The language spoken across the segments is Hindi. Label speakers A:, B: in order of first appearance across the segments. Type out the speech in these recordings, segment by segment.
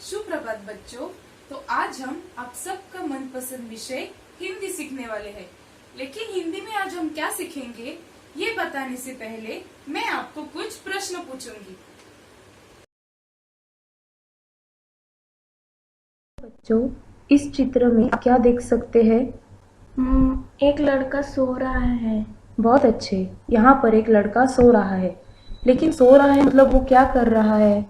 A: सुप्रभात बच्चों। तो आज हम आप सबका मनपसंद विषय हिंदी सीखने वाले हैं। लेकिन हिंदी में आज हम क्या सीखेंगे ये बताने से पहले मैं आपको कुछ प्रश्न पूछूंगी।
B: बच्चों, इस चित्र में आप क्या देख सकते हैं?
C: एक लड़का सो रहा है।
B: बहुत अच्छे। यहाँ पर एक लड़का सो रहा है, लेकिन सो रहा है मतलब वो क्या कर रहा है?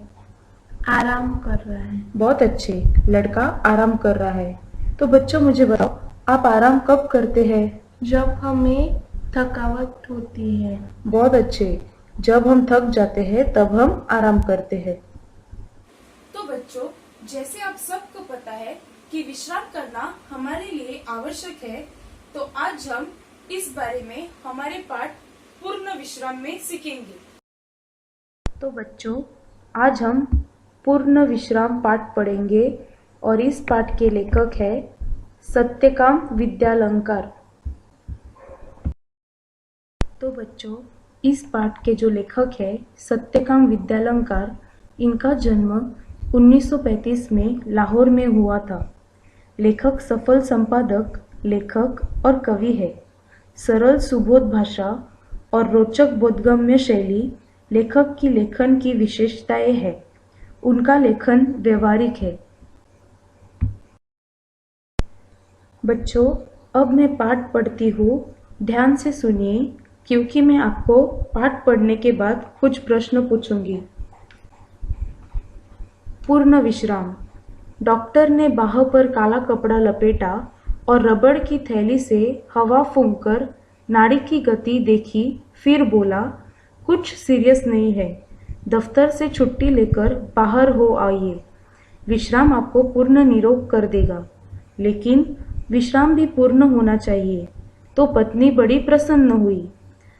C: आराम कर रहा है।
B: बहुत अच्छे, लड़का आराम कर रहा है। तो बच्चों मुझे बताओ, आप आराम कब करते हैं?
C: जब हमें थकावट होती है।
B: बहुत अच्छे, जब हम थक जाते हैं तब हम आराम करते हैं।
A: तो बच्चों, जैसे आप सबको पता है कि विश्राम करना हमारे लिए आवश्यक है, तो आज हम इस बारे में हमारे पाठ पूर्ण विश्राम में सीखेंगे।
B: तो बच्चों, आज हम पूर्ण विश्राम पाठ पढ़ेंगे और इस पाठ के लेखक है सत्यकाम विद्यालंकार। तो बच्चों, इस पाठ के जो लेखक है सत्यकाम विद्यालंकार, इनका जन्म 1935 में लाहौर में हुआ था। लेखक सफल संपादक, लेखक और कवि है। सरल सुबोध भाषा और रोचक बोधगम्य शैली लेखक की लेखन की विशेषताएं है। उनका लेखन व्यवहारिक है। बच्चों, अब मैं पाठ पढ़ती हूँ, ध्यान से सुनिए, क्योंकि मैं आपको पाठ पढ़ने के बाद कुछ प्रश्न पूछूंगी। पूर्ण विश्राम। डॉक्टर ने बाह पर काला कपड़ा लपेटा और रबड़ की थैली से हवा फूंककर नाड़ी की गति देखी, फिर बोला, कुछ सीरियस नहीं है, दफ्तर से छुट्टी लेकर बाहर हो आइए। विश्राम आपको पूर्ण निरोग कर देगा, लेकिन विश्राम भी पूर्ण होना चाहिए। तो पत्नी बड़ी प्रसन्न हुई।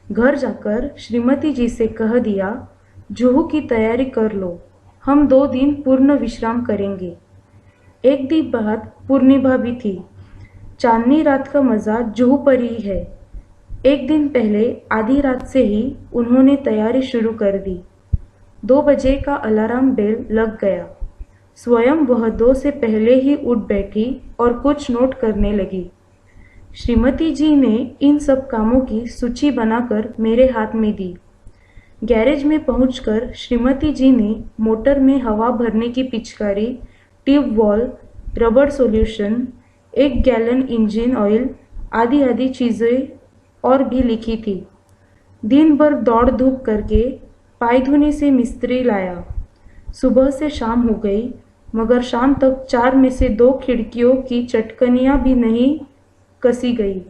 B: घर जाकर श्रीमती जी से कह दिया, जुहू की तैयारी कर लो, हम 2 दिन पूर्ण विश्राम करेंगे। एक दिन बाद पूर्णिमा भी थी। चांदनी रात का मजा जुहू पर ही है। एक दिन पहले आधी रात से ही उन्होंने तैयारी शुरू कर दी। 2 बजे का अलार्म बेल लग गया। स्वयं वह 2 से पहले ही उठ बैठी और कुछ नोट करने लगी। श्रीमती जी ने इन सब कामों की सूची बनाकर मेरे हाथ में दी। गैरेज में पहुंचकर श्रीमती जी ने मोटर में हवा भरने की पिचकारी, ट्यूब वॉल, रबड़ सॉल्यूशन, 1 गैलन इंजन ऑयल आदि आदि चीज़ें और भी लिखी थी। दिन भर दौड़ धूप करके पायधुनी से मिस्त्री लाया। सुबह से शाम हो गई, मगर शाम तक 4 में से 2 खिड़कियों की चटकनियाँ भी नहीं कसी गई।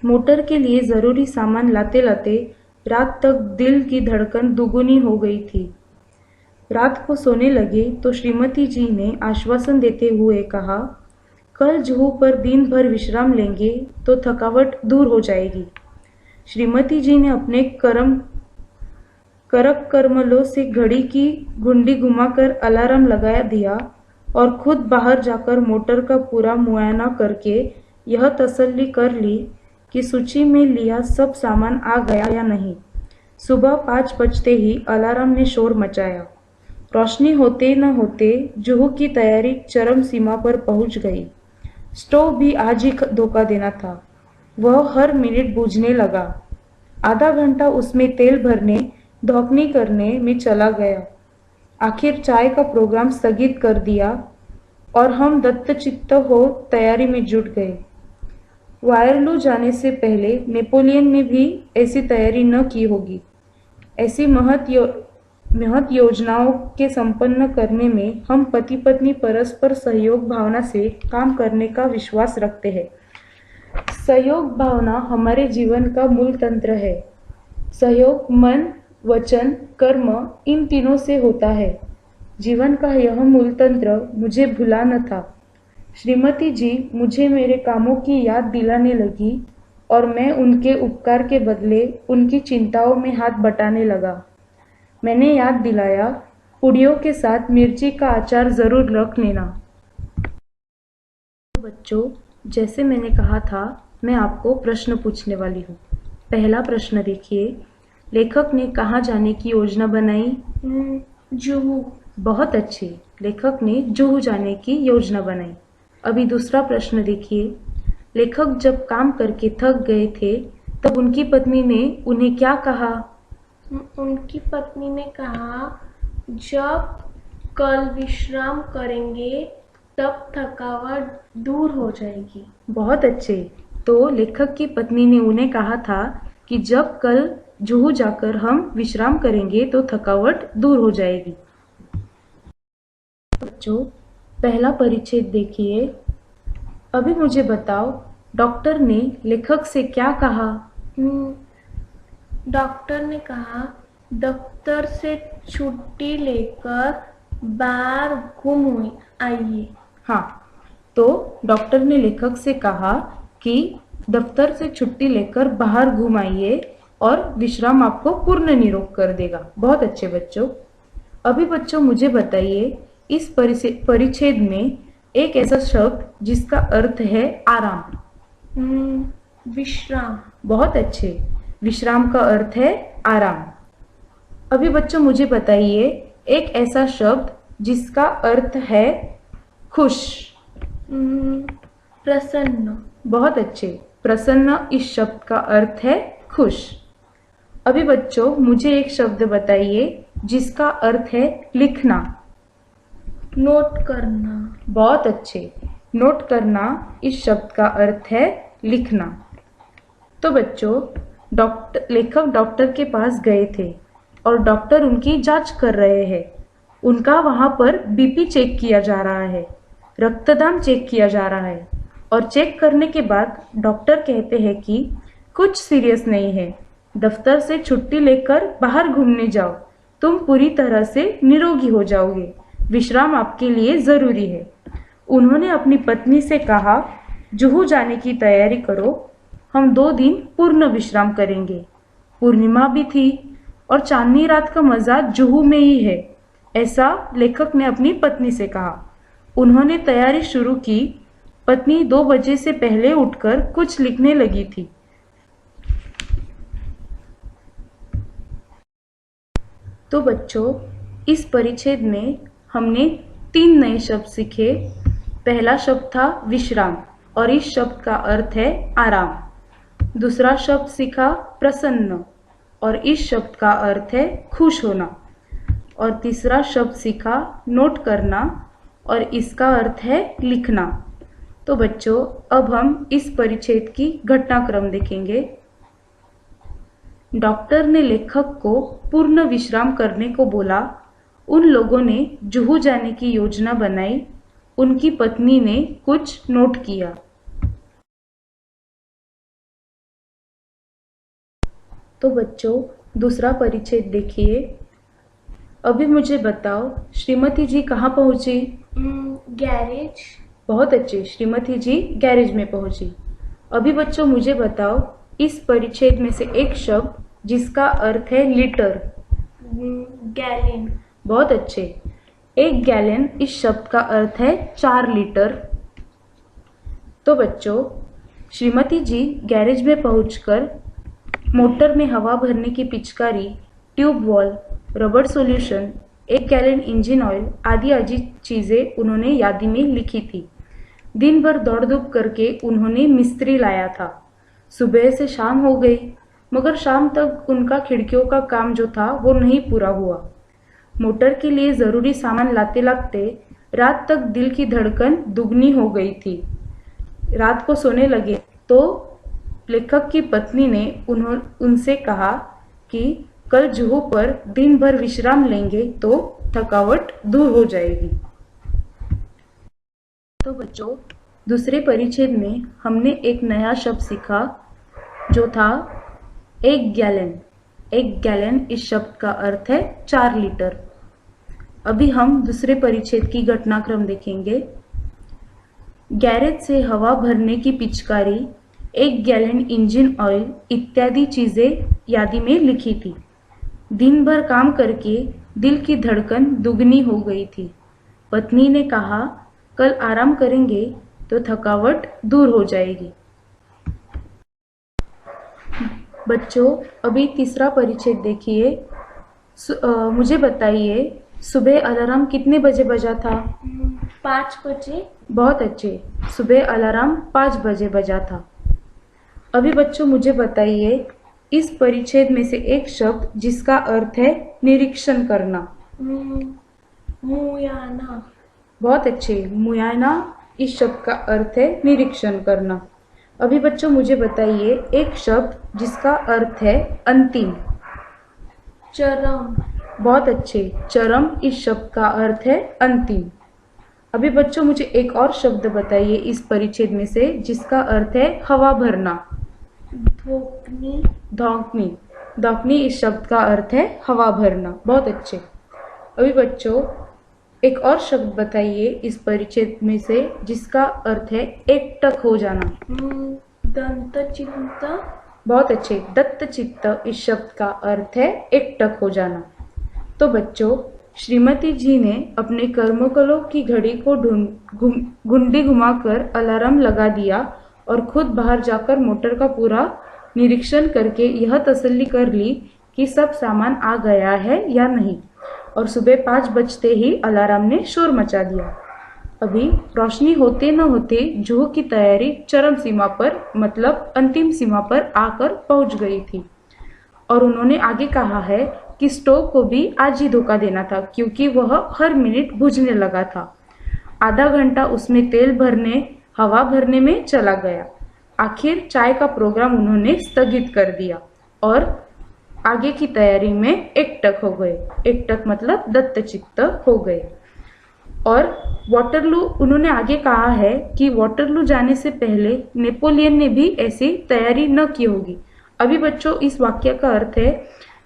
B: मोटर के लिए ज़रूरी सामान लाते लाते रात तक दिल की धड़कन दुगुनी हो गई थी। रात को सोने लगे तो श्रीमती जी ने आश्वासन देते हुए कहा, कल जुहू पर दिन भर विश्राम लेंगे तो थकावट दूर हो जाएगी। श्रीमती जी ने अपने करक कर्मलों से घड़ी की घुंडी घुमाकर अलार्म लगा दिया और खुद बाहर जाकर मोटर का पूरा मुआयना करके यह तसल्ली कर ली कि सूची में लिया सब सामान आ गया या नहीं। सुबह 5 बजते ही अलार्म ने शोर मचाया। रोशनी होते न होते जुहू की तैयारी चरम सीमा पर पहुंच गई। स्टोव भी आज ही धोखा देना था। वह हर मिनट बुझने लगा। आधा घंटा उसमें तेल भरने धौकनी करने में चला गया। आखिर चाय का प्रोग्राम स्थगित कर दिया और हम दत्तचित्त हो तैयारी में जुट गए। वायरलू जाने से पहले नेपोलियन ने भी ऐसी तैयारी न की होगी। ऐसी महत योजनाओं के संपन्न करने में हम पति पत्नी परस्पर सहयोग भावना से काम करने का विश्वास रखते हैं। सहयोग भावना हमारे जीवन का मूल तंत्र है। सहयोग मन, वचन, कर्म इन तीनों से होता है। जीवन का यह मूल तंत्र मुझे भूला न था। श्रीमती जी मुझे मेरे कामों की याद दिलाने लगी और मैं उनके उपकार के बदले उनकी चिंताओं में हाथ बटाने लगा। मैंने याद दिलाया, पुड़ियों के साथ मिर्ची का अचार जरूर रख लेना। बच्चों, जैसे मैंने कहा था, मैं आपको प्रश्न पूछने वाली हूँ। पहला प्रश्न देखिए, लेखक ने कहाँ जाने की योजना बनाई?
C: जुहू।
B: बहुत अच्छे। लेखक ने जुहू जाने की योजना बनाई। अभी दूसरा प्रश्न देखिए। लेखक जब काम करके थक गए थे तब उनकी पत्नी ने उन्हें क्या कहा?
C: उनकी पत्नी ने कहा, जब कल विश्राम करेंगे तब थकावट दूर हो जाएगी।
B: बहुत अच्छे। तो लेखक की पत्नी ने उन्हें कहा था कि जब कल जुहू जाकर हम विश्राम करेंगे तो थकावट दूर हो जाएगी। बच्चों, पहला परिच्छेद देखिए। अभी मुझे बताओ, डॉक्टर ने लेखक से क्या कहा?
C: डॉक्टर ने कहा, दफ्तर से छुट्टी लेकर बाहर घूम आइए।
B: हाँ, तो डॉक्टर ने लेखक से कहा कि दफ्तर से छुट्टी लेकर बाहर घूम आइए और विश्राम आपको पूर्ण निरोग कर देगा। बहुत अच्छे बच्चों। अभी बच्चों मुझे बताइए, इस परिच्छेद में एक ऐसा शब्द जिसका अर्थ है आराम।
C: विश्राम।
B: बहुत अच्छे। विश्राम का अर्थ है आराम। अभी बच्चों मुझे बताइए, एक ऐसा शब्द जिसका अर्थ है खुश।
C: प्रसन्न।
B: बहुत अच्छे। प्रसन्न इस शब्द का अर्थ है खुश। अभी बच्चों मुझे एक शब्द बताइए जिसका अर्थ है लिखना।
C: नोट करना।
B: बहुत अच्छे। नोट करना इस शब्द का अर्थ है लिखना। तो बच्चों, लेखक डॉक्टर के पास गए थे और डॉक्टर उनकी जांच कर रहे हैं। उनका वहां पर बीपी चेक किया जा रहा है, रक्तदाब चेक किया जा रहा है और चेक करने के बाद डॉक्टर कहते हैं कि कुछ सीरियस नहीं है, दफ्तर से छुट्टी लेकर बाहर घूमने जाओ, तुम पूरी तरह से निरोगी हो जाओगे, विश्राम आपके लिए जरूरी है। उन्होंने अपनी पत्नी से कहा, जुहू जाने की तैयारी करो, हम 2 दिन पूर्ण विश्राम करेंगे। पूर्णिमा भी थी और चांदनी रात का मजा जुहू में ही है, ऐसा लेखक ने अपनी पत्नी से कहा। उन्होंने तैयारी शुरू की। पत्नी 2 बजे से पहले उठकर कुछ लिखने लगी थी। तो बच्चों, इस परिच्छेद में हमने 3 नए शब्द सीखे। पहला शब्द था विश्राम और इस शब्द का अर्थ है आराम। दूसरा शब्द सीखा प्रसन्न और इस शब्द का अर्थ है खुश होना। और तीसरा शब्द सीखा नोट करना और इसका अर्थ है लिखना। तो बच्चों, अब हम इस परिच्छेद की घटनाक्रम देखेंगे। डॉक्टर ने लेखक को पूर्ण विश्राम करने को बोला। उन लोगों ने जुहू जाने की योजना बनाई। उनकी पत्नी ने कुछ नोट किया। तो बच्चों, दूसरा परिच्छेद देखिए। अभी मुझे बताओ, श्रीमती जी कहाँ पहुंची?
C: गैरेज।
B: बहुत अच्छे। श्रीमती जी गैरेज में पहुंची। अभी बच्चों मुझे बताओ, इस परिच्छेद में से एक शब्द जिसका अर्थ है लीटर।
C: गैलन।
B: बहुत अच्छे। 1 गैलन इस शब्द का अर्थ है 4 लीटर। तो बच्चों, श्रीमती जी गैरेज में पहुंचकर मोटर में हवा भरने की पिचकारी, ट्यूब वॉल, रबड़ सॉल्यूशन, 1 गैलन इंजन ऑयल आदि चीजें उन्होंने यादी में लिखी थी। दिन भर दौड़ धूप करके उन्होंने मिस्त्री लाया था। सुबह से शाम हो गई, मगर शाम तक उनका खिड़कियों का काम जो था वो नहीं पूरा हुआ। मोटर के लिए जरूरी सामान लाते लाते रात तक दिल की धड़कन दुगनी हो गई थी। रात को सोने लगे तो लेखक की पत्नी ने उनसे कहा कि कल जुहू पर दिन भर विश्राम लेंगे तो थकावट दूर हो जाएगी। तो बच्चों, दूसरे परिच्छेद में हमने एक नया शब्द सीखा जो था 1 गैलन। 1 गैलन इस शब्द का अर्थ है 4 लीटर। अभी हम दूसरे परिच्छेद की घटनाक्रम देखेंगे। गैरेज से हवा भरने की पिचकारी, 1 गैलन इंजन ऑयल इत्यादि चीजें यादी में लिखी थी। दिन भर काम करके दिल की धड़कन दुगनी हो गई थी। पत्नी ने कहा, कल आराम करेंगे तो थकावट दूर हो जाएगी। बच्चों, अभी तीसरा परिच्छेद देखिए। मुझे बताइए, सुबह अलार्म कितने बजे बजा था?
C: 5 बजे।
B: बहुत अच्छे, सुबह अलार्म 5 बजे बजा था। अभी बच्चों मुझे बताइए इस परिच्छेद में से एक शब्द जिसका अर्थ है निरीक्षण करना।
C: मुयाना।
B: बहुत अच्छे, मुआयना इस शब्द का अर्थ है निरीक्षण करना। अभी बच्चों मुझे बताइए एक शब्द जिसका अर्थ है अंतिम।
C: चरम।
B: बहुत अच्छे, चरम इस शब्द का अर्थ है अंतिम। अभी बच्चों मुझे एक और शब्द बताइए इस परिच्छेद में से जिसका अर्थ है हवा भरना।
C: धोकनी।
B: धौंकनी, धौंकनी इस शब्द का अर्थ है हवा भरना। बहुत अच्छे। अभी बच्चों एक और शब्द बताइए इस परिच्छेद में से जिसका अर्थ है एकटक हो जाना।
C: दंतचित्त।
B: बहुत अच्छे, दत्तचित्त इस शब्द का अर्थ है एकटक हो जाना। तो बच्चों श्रीमती जी ने अपने कर्मकलों की घड़ी को घुंडी घुमाकर अलार्म लगा दिया और खुद बाहर जाकर मोटर का पूरा निरीक्षण करके यह तसल्ली कर ली कि सब सामान आ गया है या नहीं, और सुबह 5 बजते ही अलार्म ने शोर मचा दिया। अभी रोशनी होते न होते जुहू की तैयारी चरम सीमा पर मतलब अंतिम सीमा पर आकर पहुंच गई थी, और उन्होंने आगे कहा है कि स्टोव को भी आज ही धोखा देना था क्योंकि वह हर मिनट बुझने लगा था। आधा घंटा उसमें तेल भरने हवा भरने में चला गया। आखिर चाय का प्रोग्राम उन्होंने स्थगित कर दिया और आगे की तैयारी में एकटक हो गए। एकटक मतलब दत्तचित्त हो गए। और वाटरलू, उन्होंने आगे कहा है कि वाटरलू जाने से पहले नेपोलियन ने भी ऐसी तैयारी न की होगी। अभी बच्चों इस वाक्य का अर्थ है,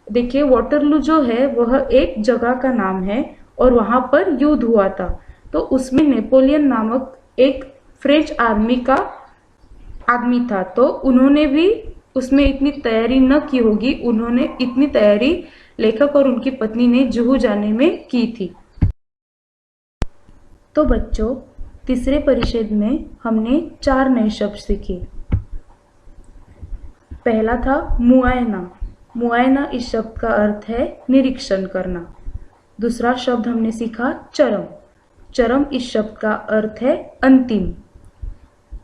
B: देखिए वाटरलू जो है वह एक जगह का नाम है और वहां पर युद्ध हुआ था, तो उसमें नेपोलियन नामक एक फ्रेंच आर्मी का आदमी था, तो उन्होंने भी उसमें इतनी तैयारी न की होगी। उन्होंने इतनी तैयारी लेखक और उनकी पत्नी ने जुहू जाने में की थी। तो बच्चों तीसरे परिच्छेद में हमने 4 नए शब्द सीखे। पहला था मुआयना। मुआयना इस शब्द का अर्थ है निरीक्षण करना। दूसरा शब्द हमने सीखा चरम। चरम इस शब्द का अर्थ है अंतिम।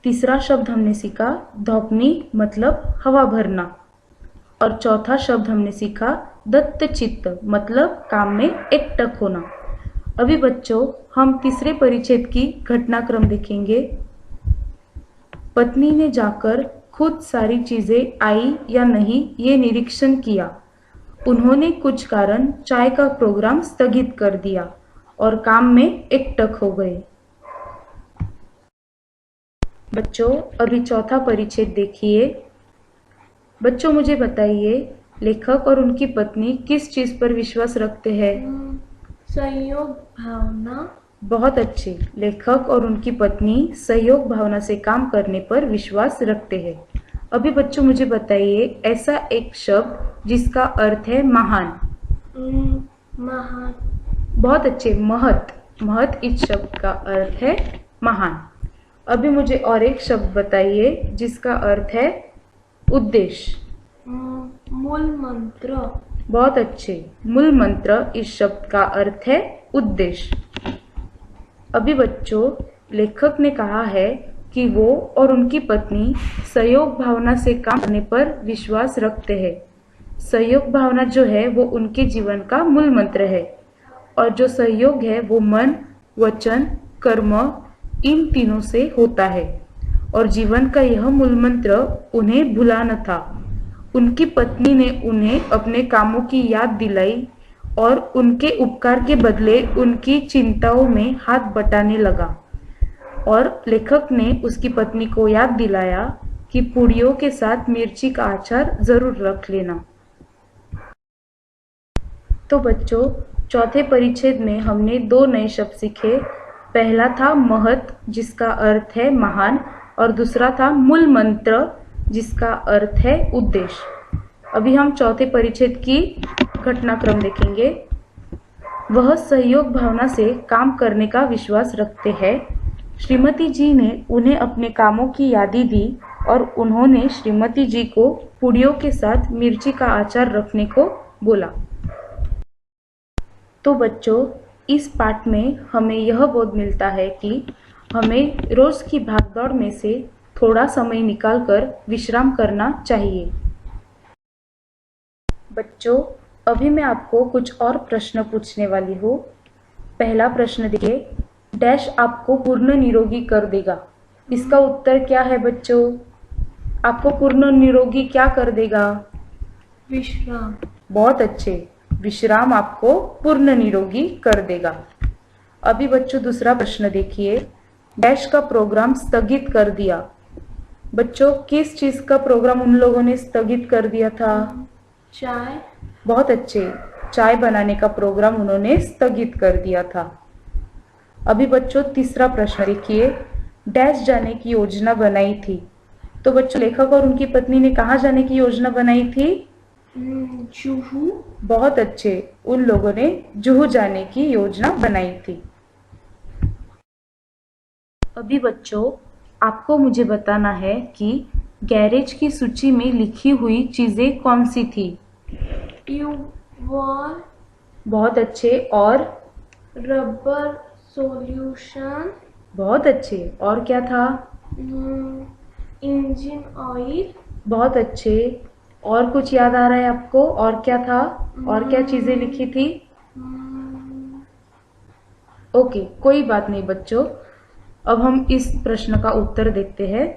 B: तीसरा शब्द हमने सीखा धौपनी मतलब हवा भरना। और चौथा शब्द हमने सीखा दत्तचित्त मतलब काम में एकटक होना। अभी बच्चों हम तीसरे परिच्छेद की घटनाक्रम देखेंगे। पत्नी ने जाकर खुद सारी चीजें आई या नहीं ये निरीक्षण किया। उन्होंने कुछ कारण चाय का प्रोग्राम स्थगित कर दिया और काम में एकटक हो गए। बच्चों अभी चौथा परिच्छेद देखिए। बच्चों मुझे बताइए लेखक और उनकी पत्नी किस चीज पर विश्वास रखते हैं?
C: सहयोग भावना।
B: बहुत अच्छे, लेखक और उनकी पत्नी सहयोग भावना से काम करने पर विश्वास रखते हैं। अभी बच्चों मुझे बताइए ऐसा एक शब्द जिसका अर्थ है महान।
C: महान।
B: बहुत अच्छे, महत। महत इस शब्द का अर्थ है महान। अभी मुझे और एक शब्द बताइए जिसका अर्थ है उद्देश्य।
C: मूल मंत्र।
B: बहुत अच्छे, मूल मंत्र इस शब्द का अर्थ है उद्देश्य। अभी बच्चों लेखक ने कहा है कि वो और उनकी पत्नी सहयोग भावना से काम करने पर विश्वास रखते हैं। सहयोग भावना जो है वो उनके जीवन का मूल मंत्र है, और जो सहयोग है वो मन, वचन, कर्म इन तीनों से होता है, और जीवन का यह मूल मंत्र उन्हें भुलाना था। उनकी पत्नी ने उन्हें अपने कामों की याद दिलाई और उनके उपकार के बदले उनकी चिंताओं में हाथ बटाने लगा। और लेखक ने उसकी पत्नी को याद दिलाया कि पूड़ियों के साथ मिर्ची का अचार जरूर रख लेना। तो बच्चों चौथे परिच्छेद में हमने 2 नए शब्द सीखे। पहला था महत जिसका अर्थ है महान, और दूसरा था मूल मंत्र जिसका अर्थ है उद्देश्य। अभी हम चौथे परिच्छेद की घटनाक्रम देखेंगे। वह सहयोग भावना से काम करने का विश्वास रखते हैं। श्रीमती जी ने उन्हें अपने कामों की यादी दी और उन्होंने श्रीमती जी को पूड़ियों के साथ मिर्ची का अचार रखने को बोला। तो बच्चों, इस पाठ में हमें यह बोध मिलता है कि हमें रोज की भागदौड़ में से थोड़ा समय निकालकर विश्राम करना चाहिए। बच्चों, अभी मैं आपको कुछ और प्रश्न पूछने वाली हूँ। पहला प्रश्न देखिए, डैश आपको पूर्ण निरोगी कर देगा। इसका उत्तर क्या है बच्चों? आपको पूर्ण निरोगी क्या कर देगा?
C: विश्राम।
B: बहुत अच्छे, विश्राम आपको पूर्ण निरोगी कर देगा। अभी बच्चों दूसरा प्रश्न देखिए, डैश का प्रोग्राम स्थगित कर दिया। बच्चों, किस चीज का प्रोग्राम उन लोगों ने स्थगित कर दिया था?
C: चाय।
B: बहुत अच्छे, चाय बनाने का प्रोग्राम उन्होंने स्थगित कर दिया था। अभी बच्चों तीसरा प्रश्न देखिए, डैश जाने की योजना बनाई थी। तो बच्चों, लेखक और उनकी पत्नी ने कहाँ जाने की योजना बनाई थी?
C: जुहू।
B: बहुत अच्छे, उन लोगों ने जुहू जाने की योजना बनाई थी। अभी बच्चों, आपको मुझे बताना है कि गैरेज की सूची में लिखी हुई चीजें कौन सी थी?
C: ट्यूबवेल।
B: बहुत अच्छे, और?
C: Rubber solution.
B: बहुत अच्छे, और क्या था?
C: Engine oil.
B: बहुत अच्छे, और कुछ याद आ रहा है आपको? और क्या था? और क्या चीजें लिखी थी? ओके, कोई बात नहीं बच्चों, अब हम इस प्रश्न का उत्तर देखते हैं।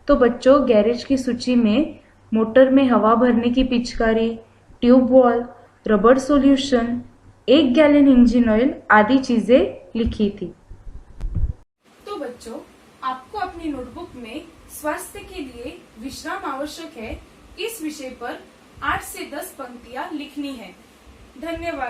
B: तो बच्चों, गैरेज की सूची में मोटर में हवा भरने की पिचकारी, tubewell, rubber solution, 1 gallon engine oil आदि चीजें लिखी थी।
A: तो बच्चों, आपको अपनी नोटबुक में स्वास्थ्य के लिए विश्राम आवश्यक है इस विषय पर 8 से 10 पंक्तियां लिखनी है। धन्यवाद।